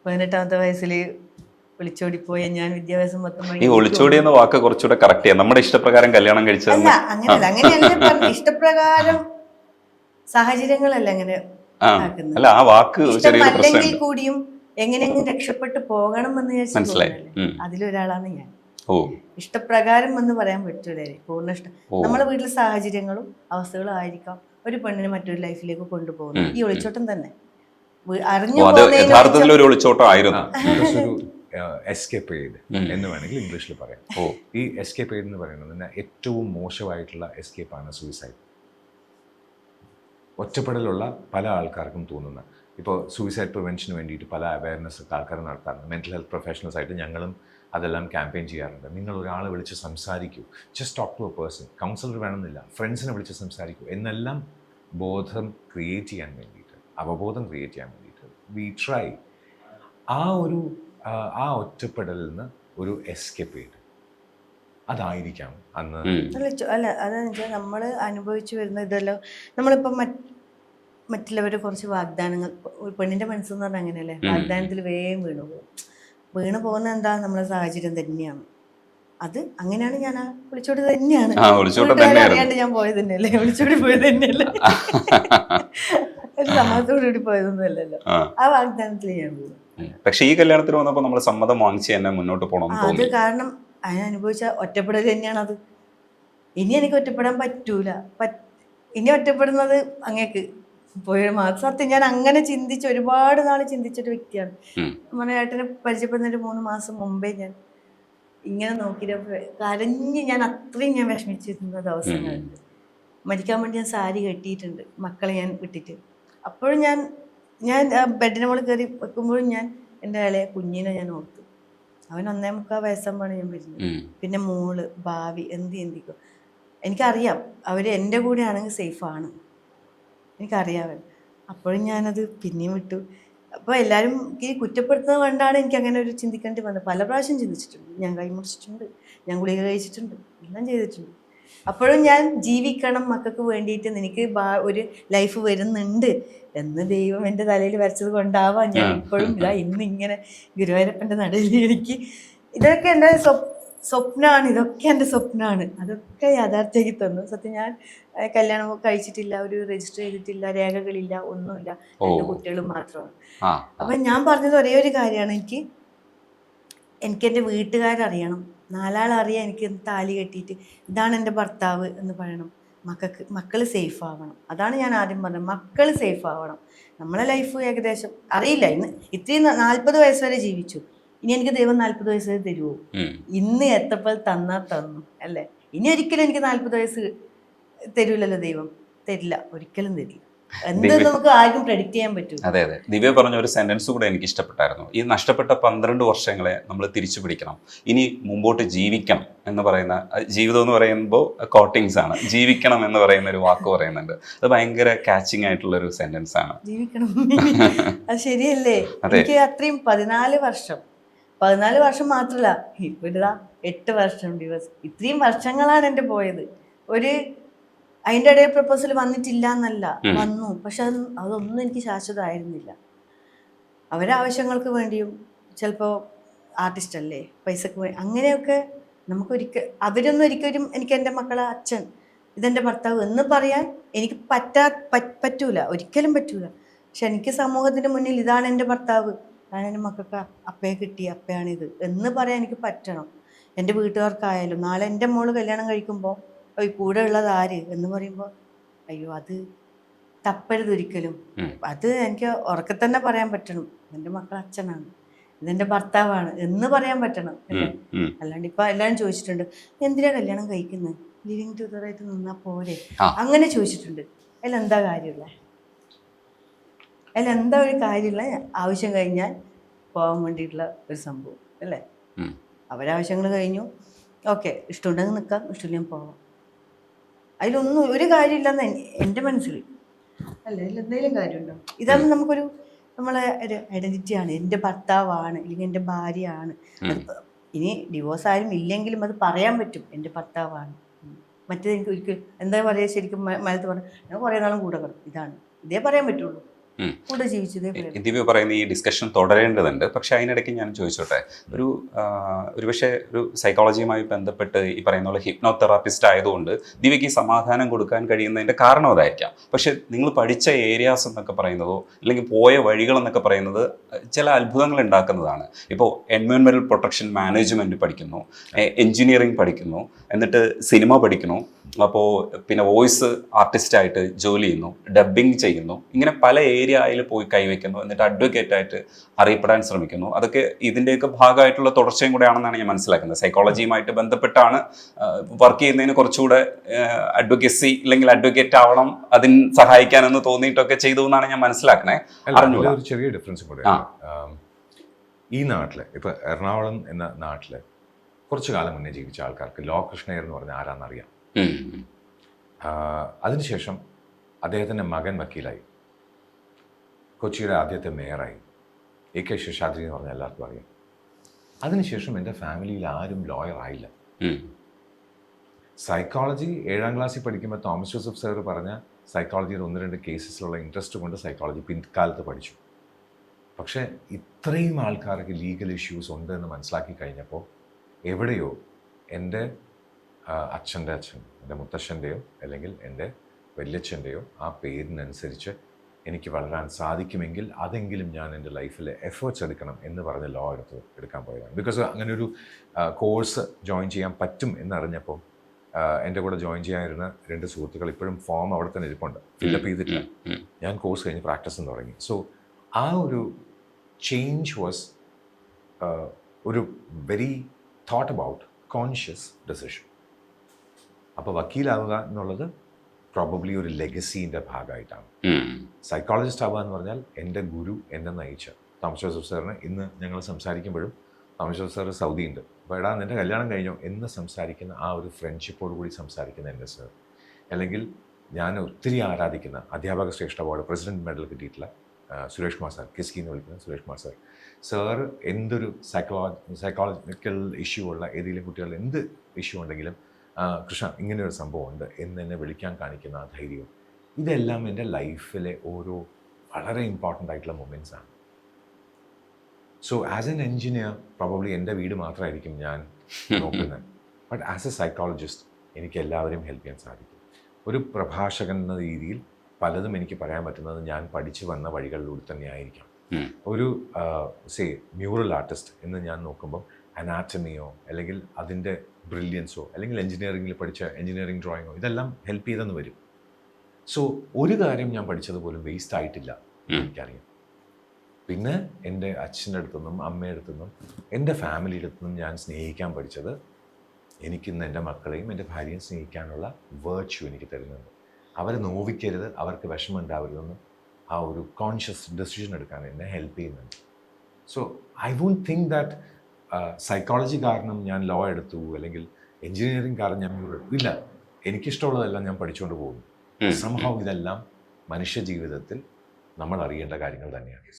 18ാമത്തെ വയസ്സിൽ വിളിച്ചോടിപ്പോയ ഞാൻ വിദ്യാഭ്യാസം ഈ ഒളിച്ചോടി എന്ന വാക്ക് കുറച്ചുകൂടെ കറക്റ്റ് ചെയ്യാം. നമ്മുടെ ഇഷ്ടപ്രകാരം കല്യാണം കഴിച്ചത് അല്ല, അങ്ങനെയല്ല ഇഷ്ടപ്രകാരം സാഹചര്യങ്ങളല്ല അങ്ങനെ ആക്കുന്നത്. അല്ല, ആ വാക്ക് അല്ലെങ്കിൽ കൂടിയും എങ്ങനെയെങ്കിലും രക്ഷപ്പെട്ടു പോകണം എന്ന് വിചാരിച്ചു അതിലൊരാളാണ് ഞാൻ. ഇഷ്ടപ്രകാരം എന്ന് പറയാൻ പറ്റൂലേ, പൂർണ്ണ ഇഷ്ടം. നമ്മളെ വീട്ടിലെ സാഹചര്യങ്ങളും അവസ്ഥകളും ആയിരിക്കാം ഒരു പെണ്ണിനെ മറ്റൊരു ലൈഫിലേക്ക് കൊണ്ടുപോകുന്നത്. ഈ ഒളിച്ചോട്ടം തന്നെ യഥാർത്ഥത്തിൽ ഒരു ഒളിച്ചോട്ടമായിരുന്നു. എസ്കേപ്പേഡ് എന്ന് വേണമെങ്കിൽ ഇംഗ്ലീഷിൽ പറയാം. ഈ എസ്കേപ്പേഡ് എന്ന് പറയുന്നത് ഏറ്റവും മോശമായിട്ടുള്ള എസ്കേപ്പാണ് സൂയിസൈഡ്. ഒറ്റപ്പെടലുള്ള പല ആൾക്കാർക്കും തോന്നുന്ന, ഇപ്പോൾ സൂയിസൈഡ് പ്രിവെൻഷന് വേണ്ടിയിട്ട് പല അവയർനെസ് ആൾക്കാർ നടത്താറുണ്ട്. മെൻ്റൽ ഹെൽത്ത് പ്രൊഫഷണൽസ് ആയിട്ട് ഞങ്ങളും അതെല്ലാം ക്യാമ്പയിൻ ചെയ്യാറുണ്ട്. നിങ്ങൾ ഒരാളെ വിളിച്ച് സംസാരിക്കൂ, just talk to a person. Counsellor വേണമെന്നില്ല, ഫ്രണ്ട്സിനെ വിളിച്ച് സംസാരിക്കൂ എന്നെല്ലാം ബോധം ക്രിയേറ്റ് ചെയ്യാൻ വേണ്ടിയിട്ട്, അവബോധം ക്രിയേറ്റ് ചെയ്യാൻ വേണ്ടിയിട്ട് വി ട്രൈ. ആ ഒറ്റപ്പെടലിൽ നിന്ന് ഒരു എസ്കേപ്പേഡ് അതായിരിക്കാം അന്ന്. അല്ല, അതെന്ന് വെച്ചാൽ നമ്മൾ അനുഭവിച്ചു വരുന്ന ഇതെല്ലാം നമ്മളിപ്പം മറ്റുള്ളവർ കുറച്ച് വാഗ്ദാനങ്ങൾ, പെണ്ണിൻ്റെ മനസ്സെന്ന് പറഞ്ഞാൽ അങ്ങനെയല്ലേ, വാഗ്ദാനത്തിൽ വേഗം വീണ് പോകുന്ന എന്താ നമ്മളെ സാഹചര്യം തന്നെയാണ്. അത് അങ്ങനെയാണ് ഞാൻ ആ വിളിച്ചോടി തന്നെയാണ് അറിയാണ്ട് ഞാൻ പോയത് തന്നെയല്ലേ, വിളിച്ചോടി പോയത് തന്നെയല്ലേ, ഒരു സമ്മതത്തോടുകൂടി പോയതൊന്നും അല്ലല്ലോ. ആ വാഗ്ദാനത്തിൽ ഞാൻ പോകും. പക്ഷെ ഈ കല്യാണത്തിന് വന്നപ്പോൾ നമ്മൾ സമ്മതം വാങ്ങിച്ച് തന്നെ മുന്നോട്ട് പോകണം. അത് കാരണം അതിനനുഭവിച്ച ഒറ്റപ്പെടൽ തന്നെയാണ് അത്. ഇനി എനിക്ക് ഒറ്റപ്പെടാൻ പറ്റൂല. ഇനി ഒറ്റപ്പെടുന്നത് അങ്ങേക്ക് പോയ സത്യം. ഞാൻ അങ്ങനെ ചിന്തിച്ച് ഒരുപാട് നാൾ ചിന്തിച്ചൊരു വ്യക്തിയാണ്. നമ്മുടെ ഏട്ടനെ പരിചയപ്പെടുന്നൊരു 3 മാസം മുമ്പേ ഞാൻ ഇങ്ങനെ നോക്കിയിട്ട് കരഞ്ഞ് ഞാൻ അത്രയും ഞാൻ വിഷമിച്ചിരുന്ന ദിവസങ്ങളുണ്ട്. മരിക്കാൻ വേണ്ടി ഞാൻ സാരി കെട്ടിയിട്ടുണ്ട് മക്കളെ ഞാൻ വിട്ടിട്ട്. അപ്പോഴും ഞാൻ ബെഡിന് മുകളിൽ കയറി വെക്കുമ്പോഴും ഞാൻ എൻ്റെ ഇളയ കുഞ്ഞിനെ ഞാൻ ഓർത്തു. അവൻ 1.25 വയസ്സാകുമ്പോഴാണ് ഞാൻ വരുന്നത്. പിന്നെ മോള്, ഭാവി എന്തിക്കും എനിക്കറിയാം. അവർ എൻ്റെ കൂടെ ആണെങ്കിൽ സേഫാണ്, എനിക്കറിയാവൻ. അപ്പോഴും ഞാനത് പിന്നെയും വിട്ടു. അപ്പോൾ എല്ലാവരും ഈ കുറ്റപ്പെടുത്തുന്നത് കൊണ്ടാണ് എനിക്ക് അങ്ങനെ ഒരു ചിന്തിക്കേണ്ടി വന്നത്. പല പ്രാവശ്യം ചിന്തിച്ചിട്ടുണ്ട്. ഞാൻ കൈമുറിച്ചിട്ടുണ്ട്, ഞാൻ ഗുളിക കഴിച്ചിട്ടുണ്ട്, എല്ലാം ചെയ്തിട്ടുണ്ട്. അപ്പോഴും ഞാൻ ജീവിക്കണം, മക്കൾക്ക് വേണ്ടിയിട്ട് എനിക്ക് ഒരു ലൈഫ് വരുന്നുണ്ട് എന്ന് ദൈവം എൻ്റെ തലയിൽ വരച്ചത് കൊണ്ടാവാം ഞാൻ ഇപ്പോഴും ഇന്നിങ്ങനെ ഗുരുവായൂരപ്പൻ്റെ നടുവിൽ എനിക്ക് ഇതൊക്കെ എൻ്റെ സ്വപ്നമാണ്. ഇതൊക്കെ എൻ്റെ സ്വപ്നമാണ്. അതൊക്കെ യാഥാർത്ഥ്യമാക്കി തന്നു. സത്യം, ഞാൻ കല്യാണം കഴിച്ചിട്ടില്ല, ഒരു രജിസ്റ്റർ ചെയ്തിട്ടില്ല, രേഖകളില്ല, ഒന്നുമില്ല. എൻ്റെ കുട്ടികളും മാത്രമാണ്. അപ്പം ഞാൻ പറഞ്ഞത് ഒരേ ഒരു കാര്യമാണ്, എനിക്ക് എൻ്റെ വീട്ടുകാരറിയണം, 4 ആളറിയാം എനിക്ക് താലി കെട്ടിയിട്ട് ഇതാണ് എൻ്റെ ഭർത്താവ് എന്ന് പറയണം. മക്കൾ സേഫ് ആവണം. അതാണ് ഞാൻ ആദ്യം പറഞ്ഞത്, മക്കൾ സേഫ് ആവണം. നമ്മളെ ലൈഫ് ഏകദേശം അറിയില്ല. ഇത്രയും 40 വയസ്സ് വരെ ജീവിച്ചു. ഇനി എനിക്ക് ദൈവം 40 വയസ്സ് വരെ തരുമോ? ഇന്ന് എത്തപ്പോൾ തന്നു അല്ലേ. ഇനി ഒരിക്കലും എനിക്ക് 40 വയസ്സ് തരൂലല്ലോ ദൈവം, തരില്ല, ഒരിക്കലും തരില്ല. എന്ത് നമുക്ക് ആർക്കും പ്രെഡിക്റ്റ് ചെയ്യാൻ പറ്റും. അതെ. ദിവ്യ പറഞ്ഞ ഒരു സെന്റൻസ് കൂടെ എനിക്ക് ഇഷ്ടപ്പെട്ടായിരുന്നു. ഈ നഷ്ടപ്പെട്ട 12 വർഷങ്ങളെ നമ്മൾ തിരിച്ചു പിടിക്കണം, ഇനി മുമ്പോട്ട് ജീവിക്കണം എന്ന് പറയുന്ന, ജീവിതം എന്ന് പറയുമ്പോൾ കോട്ടിങ്സ് ആണ്, ജീവിക്കണം എന്ന് പറയുന്ന ഒരു വാക്ക് പറയുന്നുണ്ട്. അത് ഭയങ്കര കാച്ചിങ് ആയിട്ടുള്ള ഒരു സെന്റൻസ് ആണ്. ജീവിക്കണം, അത് ശരിയല്ലേ. എനിക്ക് അത്രയും 14 വർഷം മാത്രമല്ല, ഇപ്പോഴാ 8 വർഷം ദിവസം, ഇത്രയും വർഷങ്ങളാണ് എൻ്റെ പോയത്. അതിൻ്റെ ഇടയിൽ പ്രപ്പോസൽ വന്നിട്ടില്ല എന്നല്ല, വന്നു. പക്ഷെ അതൊന്നും എനിക്ക് ശാശ്വതമായിരുന്നില്ല. അവരാവശ്യങ്ങൾക്ക് വേണ്ടിയും, ചിലപ്പോൾ ആർട്ടിസ്റ്റ് അല്ലേ, പൈസക്ക് വേണ്ടി, അങ്ങനെയൊക്കെ അവരൊന്നും ഒരിക്കലും എനിക്ക് എൻ്റെ മക്കളെ അച്ഛൻ, ഇതെൻ്റെ ഭർത്താവ് എന്ന് പറയാൻ എനിക്ക് പറ്റൂല, ഒരിക്കലും പറ്റൂല. പക്ഷെ എനിക്ക് സമൂഹത്തിൻ്റെ മുന്നിൽ ഇതാണ് എൻ്റെ ഭർത്താവ്, ഞാൻ എൻ്റെ മക്കൾക്ക് അപ്പയെ കിട്ടി, അപ്പയാണിത് എന്ന് പറയാൻ എനിക്ക് പറ്റണം. എൻ്റെ വീട്ടുകാർക്കായാലും നാളെ എൻ്റെ മോള് കല്യാണം കഴിക്കുമ്പോൾ കൂടെ ഉള്ളത് ആര് എന്ന് പറയുമ്പോൾ അയ്യോ അത് തപ്പരുത് ഒരിക്കലും. അത് എനിക്ക് ഉറക്കെ തന്നെ പറയാൻ പറ്റണം, എൻ്റെ മക്കൾ അച്ഛനാണ്, ഇതെൻ്റെ ഭർത്താവാണ് എന്ന് പറയാൻ പറ്റണം അല്ലേ. അല്ലാണ്ട് ഇപ്പം എല്ലാവരും ചോദിച്ചിട്ടുണ്ട്, എന്തിനാ കല്യാണം കഴിക്കുന്നത്, ലിവിങ് ടുഗദറായിട്ട് നിന്നാൽ പോരെ, അങ്ങനെ ചോദിച്ചിട്ടുണ്ട്. അതിലെന്താ കാര്യമുള്ള, അതിലെന്താ ഒരു കാര്യമുള്ള, ആവശ്യം കഴിഞ്ഞാൽ പോകാൻ വേണ്ടിയിട്ടുള്ള ഒരു സംഭവം അല്ലേ. അവരാവശ്യങ്ങൾ കഴിഞ്ഞു, ഓക്കെ, ഇഷ്ടമുണ്ടെങ്കിൽ നിൽക്കാം, ഇഷ്ടമില്ലെങ്കിൽ പോവാം. അതിലൊന്നും ഒരു കാര്യമില്ലെന്ന് എൻ്റെ മനസ്സിൽ അല്ല. ഇതിലെന്തെങ്കിലും കാര്യമുണ്ടോ? ഇതാകുമ്പോൾ നമുക്കൊരു നമ്മളെ ഒരു ഐഡൻറ്റിറ്റിയാണ്, എൻ്റെ ഭർത്താവാണ് അല്ലെങ്കിൽ എൻ്റെ ഭാര്യയാണ്. ഇനി ഡിവോഴ്സ് ആയാലും ഇല്ലെങ്കിലും അത് പറയാൻ പറ്റും, എൻ്റെ ഭർത്താവാണ്. മറ്റേത് എനിക്ക് ഒരിക്കലും എന്താ പറയുക, ശരിക്കും മലത്ത് പറഞ്ഞു ഞാൻ കുറേ നാളും കൂടെ കിടക്കും, ഇതേ പറയാൻ പറ്റുള്ളൂ. കൂടെ ജീവിച്ചു ഇതേപോലെ. ദിവ്യ പറയുന്ന ഈ ഡിസ്കഷൻ തുടരേണ്ടതുണ്ട്. പക്ഷെ അതിനിടയ്ക്ക് ഞാൻ ചോദിച്ചോട്ടെ, ഒരുപക്ഷെ ഒരു സൈക്കോളജിയുമായി ബന്ധപ്പെട്ട് ഈ പറയുന്ന പോലെ ഹിപ്നോതെറാപ്പിസ്റ്റ് ആയതുകൊണ്ട് ദിവ്യക്ക് ഈ സമാധാനം കൊടുക്കാൻ കഴിയുന്നതിൻ്റെ കാരണം അതായിരിക്കാം. പക്ഷെ നിങ്ങൾ പഠിച്ച ഏരിയാസ് എന്നൊക്കെ പറയുന്നതോ അല്ലെങ്കിൽ പോയ വഴികൾ എന്നൊക്കെ പറയുന്നത് ചില അത്ഭുതങ്ങൾ ഉണ്ടാക്കുന്നതാണ്. ഇപ്പോൾ എൻവയോൺമെൻറ്റൽ പ്രൊട്ടക്ഷൻ മാനേജ്മെൻറ്റ് പഠിക്കുന്നു, എൻജിനീയറിംഗ് പഠിക്കുന്നു, എന്നിട്ട് സിനിമ പഠിക്കുന്നു, അപ്പോൾ പിന്നെ വോയിസ് ആർട്ടിസ്റ്റായിട്ട് ജോലി ചെയ്യുന്നു, ഡബ്ബിങ് ചെയ്യുന്നു, ഇങ്ങനെ പല ഏരിയയിൽ പോയി കൈവയ്ക്കുന്നു, എന്നിട്ട് അഡ്വക്കേറ്റായിട്ട് അറിയപ്പെടാൻ ശ്രമിക്കുന്നു. അതൊക്കെ ഇതിൻ്റെയൊക്കെ ഭാഗമായിട്ടുള്ള തുടർച്ചയും കൂടെയാണെന്നാണ് ഞാൻ മനസ്സിലാക്കുന്നത്. സൈക്കോളജിയുമായിട്ട് ബന്ധപ്പെട്ടാണ് വർക്ക് ചെയ്യുന്നതിന് കുറച്ചുകൂടെ അഡ്വക്കസി അല്ലെങ്കിൽ അഡ്വക്കേറ്റ് ആവണം, അതിന് സഹായിക്കാനെന്ന് തോന്നിയിട്ടൊക്കെ ചെയ്തു എന്നാണ് ഞാൻ മനസ്സിലാക്കണേ. ഒരു ചെറിയ ഡിഫറൻസ് കൂടെ ഈ നാട്ടില് ഇപ്പൊ എറണാകുളം എന്ന നാട്ടില് കുറച്ചു കാലം മുന്നേ ജീവിച്ച ആൾക്കാർക്ക് ലോ കൃഷ്ണയ്യർ എന്ന് പറഞ്ഞാൽ ആരാന്നറിയാം. അതിനുശേഷം അദ്ദേഹത്തിൻ്റെ മകൻ വക്കീലായി, കൊച്ചിയുടെ ആദ്യത്തെ മേയറായി, AK ശേഷാദ്രി എന്ന് പറഞ്ഞാൽ എല്ലാവർക്കും അറിയാം. അതിനുശേഷം എൻ്റെ ഫാമിലിയിൽ ആരും ലോയർ ആയില്ല. സൈക്കോളജി 7ാം ക്ലാസ്സിൽ പഠിക്കുമ്പോൾ തോമസ് ജോസഫ് സാർ പറഞ്ഞ സൈക്കോളജിയുടെ 1-2 കേസസിലുള്ള ഇൻട്രസ്റ്റ് കൊണ്ട് സൈക്കോളജി പിൻകാലത്ത് പഠിച്ചു. പക്ഷേ ഇത്രയും ആൾക്കാർക്ക് ലീഗൽ ഇഷ്യൂസ് ഉണ്ട് എന്ന് മനസ്സിലാക്കി കഴിഞ്ഞപ്പോൾ എവിടെയോ എൻ്റെ അച്ഛൻ്റെ അച്ഛൻ, എൻ്റെ മുത്തശ്ശൻ്റെയോ അല്ലെങ്കിൽ എൻ്റെ വല്യച്ഛൻ്റെയോ ആ പേരിനനുസരിച്ച് എനിക്ക് വളരാൻ സാധിക്കുമെങ്കിൽ അതെങ്കിലും ഞാൻ എൻ്റെ ലൈഫിൽ എഫേർട്സ് എടുക്കണം എന്ന് പറഞ്ഞ് ലോ എടുക്കാൻ പോയതാണ്. ബിക്കോസ് അങ്ങനെ ഒരു കോഴ്സ് ജോയിൻ ചെയ്യാൻ പറ്റും എന്നറിഞ്ഞപ്പോൾ എൻ്റെ കൂടെ ജോയിൻ ചെയ്യാനിരുന്ന 2 സുഹൃത്തുക്കൾ ഇപ്പോഴും ഫോം അവിടെ തന്നെ ഇരിപ്പുണ്ട്, ഫില്ലപ്പ് ചെയ്തിട്ടില്ല. ഞാൻ കോഴ്സ് കഴിഞ്ഞ് പ്രാക്ടീസും തുടങ്ങി. സോ ആ ഒരു ചേഞ്ച് വാസ് ഒരു very thought about conscious decision. അപ്പോൾ വക്കീലാവുക എന്നുള്ളത് പ്രോബബ്ലി ഒരു ലെഗസീൻ്റെ ഭാഗമായിട്ടാണ്. സൈക്കോളജിസ്റ്റ് ആവുക എന്ന് പറഞ്ഞാൽ എൻ്റെ ഗുരു എന്നെ നയിച്ച തോമസ് ജോസഫ് സാറിന് ഇന്ന് ഞങ്ങൾ സംസാരിക്കുമ്പോഴും തോമസ് ജോസഫ് സാർ സൗദി ഉണ്ട്, അപ്പോൾ എടാ നിൻ്റെ കല്യാണം കഴിഞ്ഞോ എന്ന് സംസാരിക്കുന്ന ആ ഒരു ഫ്രണ്ട്ഷിപ്പോട് കൂടി സംസാരിക്കുന്ന എൻ്റെ സാർ, അല്ലെങ്കിൽ ഞാൻ ഒത്തിരി ആരാധിക്കുന്ന അധ്യാപക ശ്രേഷ്ഠ അവാർഡ് പ്രസിഡന്റ് മെഡൽ കിട്ടിയിട്ടുള്ള സുരേഷ് കുമാർ സാർ, കിസ്കി എന്ന് വിളിക്കുന്ന സുരേഷ് കുമാർ സാർ, സാർ എന്തൊരു സൈക്കോളജിക്കൽ ഇഷ്യൂ ഉള്ള ഏതെങ്കിലും കുട്ടികളുടെ എന്ത് ഇഷ്യൂ ഉണ്ടെങ്കിലും കൃഷ്ണ ഇങ്ങനെയൊരു സംഭവമുണ്ട് എന്ന് എന്നെ വിളിക്കാൻ കാണിക്കുന്ന ആ ധൈര്യവും, ഇതെല്ലാം എൻ്റെ ലൈഫിലെ ഓരോ വളരെ ഇമ്പോർട്ടൻ്റ് ആയിട്ടുള്ള മൊമെൻറ്റ്സാണ്. So as an engineer probably എൻ്റെ വീട് മാത്രമായിരിക്കും ഞാൻ നോക്കുന്നത്, ബട്ട് ആസ് എ സൈക്കോളജിസ്റ്റ് എനിക്ക് എല്ലാവരെയും ഹെൽപ്പ് ചെയ്യാൻ സാധിക്കും. ഒരു പ്രഭാഷകൻ എന്ന രീതിയിൽ പലതും എനിക്ക് പറയാൻ പറ്റുന്നത് ഞാൻ പഠിച്ചു വന്ന വഴികളിലൂടെ തന്നെ ആയിരിക്കാം. ഒരു മ്യൂറൽ ആർട്ടിസ്റ്റ് എന്ന് ഞാൻ നോക്കുമ്പോൾ അനാറ്റമിയോ അല്ലെങ്കിൽ അതിൻ്റെ ബ്രില്യൻസോ അല്ലെങ്കിൽ എഞ്ചിനീയറിംഗിൽ പഠിച്ച എഞ്ചിനീയറിംഗ് ഡ്രോയിങ്ങോ ഇതെല്ലാം ഹെൽപ്പ് ചെയ്തെന്ന് വരും. സോ ഒരു കാര്യം ഞാൻ പഠിച്ചതുപോലും വേസ്റ്റ് ആയിട്ടില്ല എനിക്കറിയാം. പിന്നെ എൻ്റെ അച്ഛൻ്റെ അടുത്തുനിന്നും അമ്മയുടെ അടുത്തുനിന്നും എൻ്റെ ഫാമിലിയുടെ അടുത്തുനിന്നും ഞാൻ സ്നേഹിക്കാൻ പഠിച്ചത് എനിക്കിന്ന് എൻ്റെ മക്കളെയും എൻ്റെ ഭാര്യയും സ്നേഹിക്കാനുള്ള വേർച്യു എനിക്ക് തരുന്നുണ്ട്. അവരെ നോവിക്കരുത്, അവർക്ക് വിഷമം ഉണ്ടാവരുതെന്ന് ആ ഒരു കോൺഷ്യസ് ഡെസിഷൻ എടുക്കാൻ എന്നെ ഹെൽപ്പ് ചെയ്യുന്നുണ്ട്. So I won't think that psychology കാരണം ഞാൻ ലോ എടുത്തു അല്ലെങ്കിൽ എൻജിനീയറിംഗ് കാരണം ഞാൻ എടുത്തു, ഇല്ല. എനിക്കിഷ്ടമുള്ളതെല്ലാം ഞാൻ പഠിച്ചുകൊണ്ട് പോകുന്നു. സംഭവം ഇതെല്ലാം മനുഷ്യ ജീവിതത്തിൽ നമ്മൾ അറിയേണ്ട കാര്യങ്ങൾ തന്നെയാണ്.